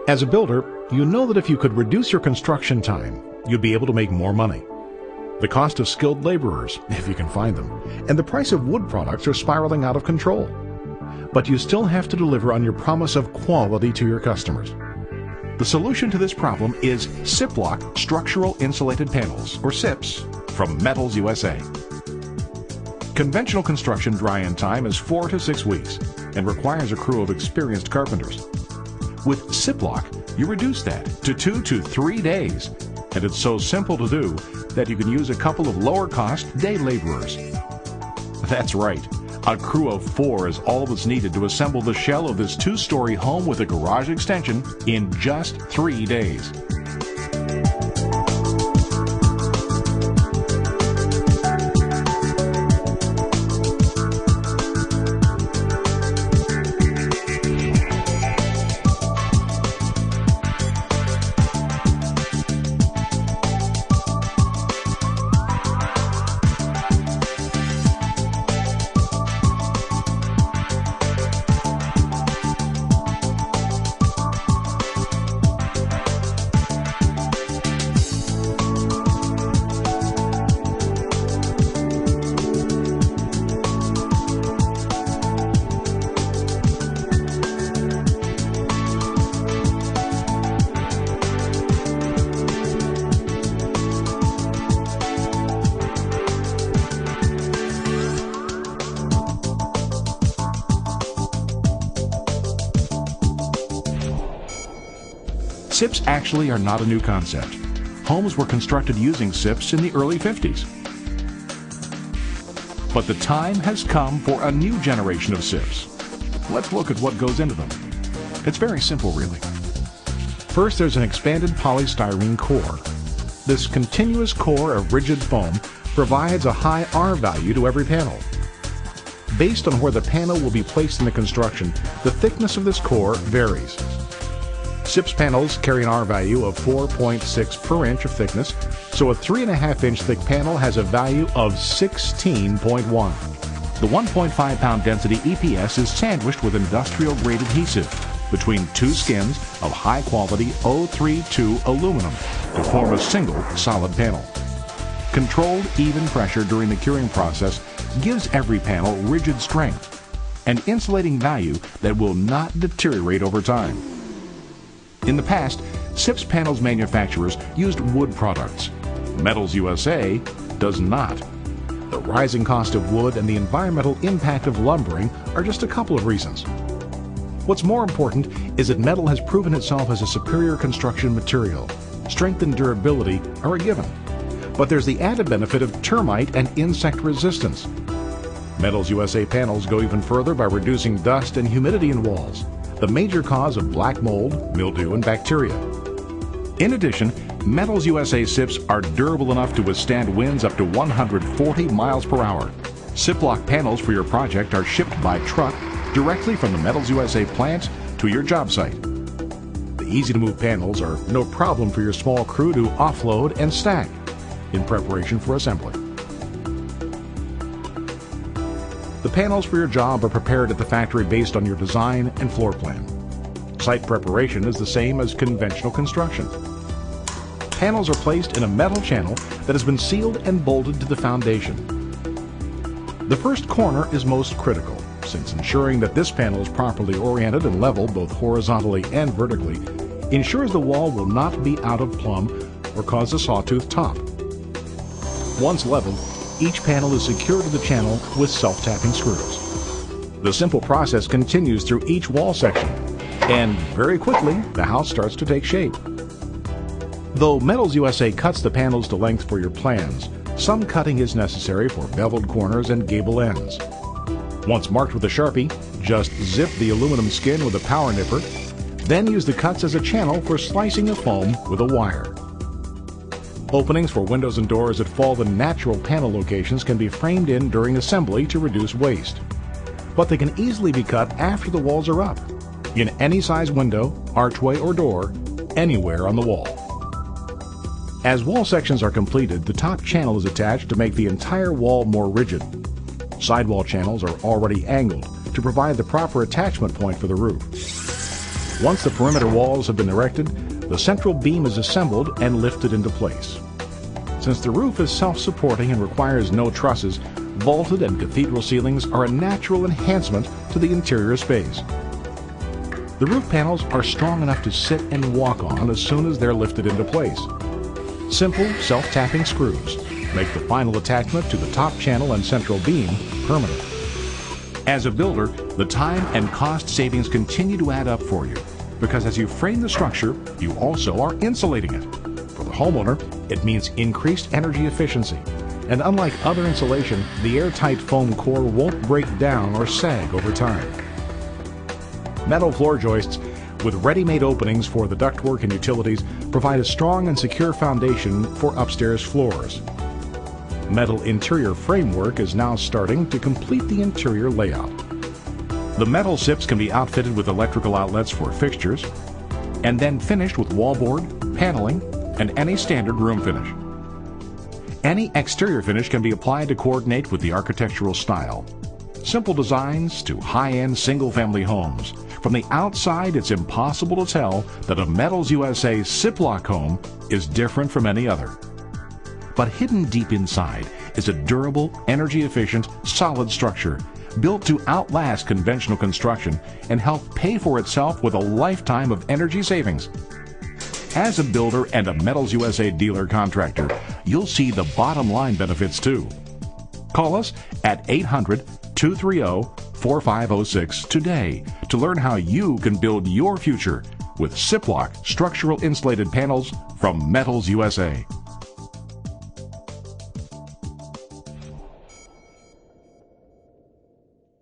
As a builder, you know that if you could reduce your construction time, you'd be able to make more money. The cost of skilled laborers, if you can find them, and the price of wood products are spiraling out of control. But you still have to deliver on your promise of quality to your customers. The solution to this problem is SIPBLOC Structural Insulated Panels, or SIPs, from Metals USA. Conventional construction dry-in time is 4 to 6 weeks and requires a crew of experienced carpenters. With SIPBLOC, you reduce that to 2 to 3 days, and it's so simple to do that you can use a couple of lower-cost day laborers. That's right, a crew of 4 is all that's needed to assemble the shell of this 2-story home with a garage extension in just 3 days. SIPs actually are not a new concept. Homes were constructed using SIPs in the early 50s. But the time has come for a new generation of SIPs. Let's look at what goes into them. It's very simple, really. First, there's an expanded polystyrene core. This continuous core of rigid foam provides a high R value to every panel. Based on where the panel will be placed in the construction, the thickness of this core varies. SIPs panels carry an R value of 4.6 per inch of thickness, so a 3.5-inch thick panel has a value of 16.1. The 1.5 pound density EPS is sandwiched with industrial-grade adhesive between 2 skins of high-quality 032 aluminum to form a single solid panel. Controlled, even pressure during the curing process gives every panel rigid strength and insulating value that will not deteriorate over time. In the past, SIPs panels manufacturers used wood products. Metals USA does not. The rising cost of wood and the environmental impact of lumbering are just a couple of reasons. What's more important is that metal has proven itself as a superior construction material. Strength and durability are a given. But there's the added benefit of termite and insect resistance. Metals USA panels go even further by reducing dust and humidity in walls, the major cause of black mold, mildew, and bacteria. In addition, Metals USA SIPs are durable enough to withstand winds up to 140 miles per hour. SIPBLOC panels for your project are shipped by truck directly from the Metals USA plant to your job site. The easy-to-move panels are no problem for your small crew to offload and stack in preparation for assembly. The panels for your job are prepared at the factory based on your design and floor plan. Site preparation is the same as conventional construction. Panels are placed in a metal channel that has been sealed and bolted to the foundation. The first corner is most critical, since ensuring that this panel is properly oriented and level both horizontally and vertically ensures the wall will not be out of plumb or cause a sawtooth top. Once leveled, each panel is secured to the channel with self-tapping screws. The simple process continues through each wall section, and very quickly the house starts to take shape. Though Metals USA cuts the panels to length for your plans, some cutting is necessary for beveled corners and gable ends. Once marked with a Sharpie, just zip the aluminum skin with a power nipper, then use the cuts as a channel for slicing the foam with a wire. Openings for windows and doors that fall in natural panel locations can be framed in during assembly to reduce waste. But they can easily be cut after the walls are up, in any size window, archway, or door, anywhere on the wall. As wall sections are completed, the top channel is attached to make the entire wall more rigid. Sidewall channels are already angled to provide the proper attachment point for the roof. Once the perimeter walls have been erected, the central beam is assembled and lifted into place. Since the roof is self-supporting and requires no trusses, vaulted and cathedral ceilings are a natural enhancement to the interior space. The roof panels are strong enough to sit and walk on as soon as they're lifted into place. Simple self-tapping screws make the final attachment to the top channel and central beam permanent. As a builder, the time and cost savings continue to add up for you, because as you frame the structure, you also are insulating it. For the homeowner, it means increased energy efficiency, and unlike other insulation, the airtight foam core won't break down or sag over time. Metal floor joists with ready-made openings for the ductwork and utilities provide a strong and secure foundation for upstairs floors. Metal interior framework is now starting to complete the interior layout. The metal SIPs can be outfitted with electrical outlets for fixtures, and then finished with wallboard, paneling, and any standard room finish. Any exterior finish can be applied to coordinate with the architectural style. Simple designs to high-end single-family homes. From the outside, it's impossible to tell that a Metals USA SIPBLOC home is different from any other. But hidden deep inside is a durable, energy-efficient, solid structure built to outlast conventional construction and help pay for itself with a lifetime of energy savings. As a builder and a Metals USA dealer contractor, you'll see the bottom line benefits too. Call us at 800-230-4506 today to learn how you can build your future with SIPBLOC structural insulated panels from Metals USA.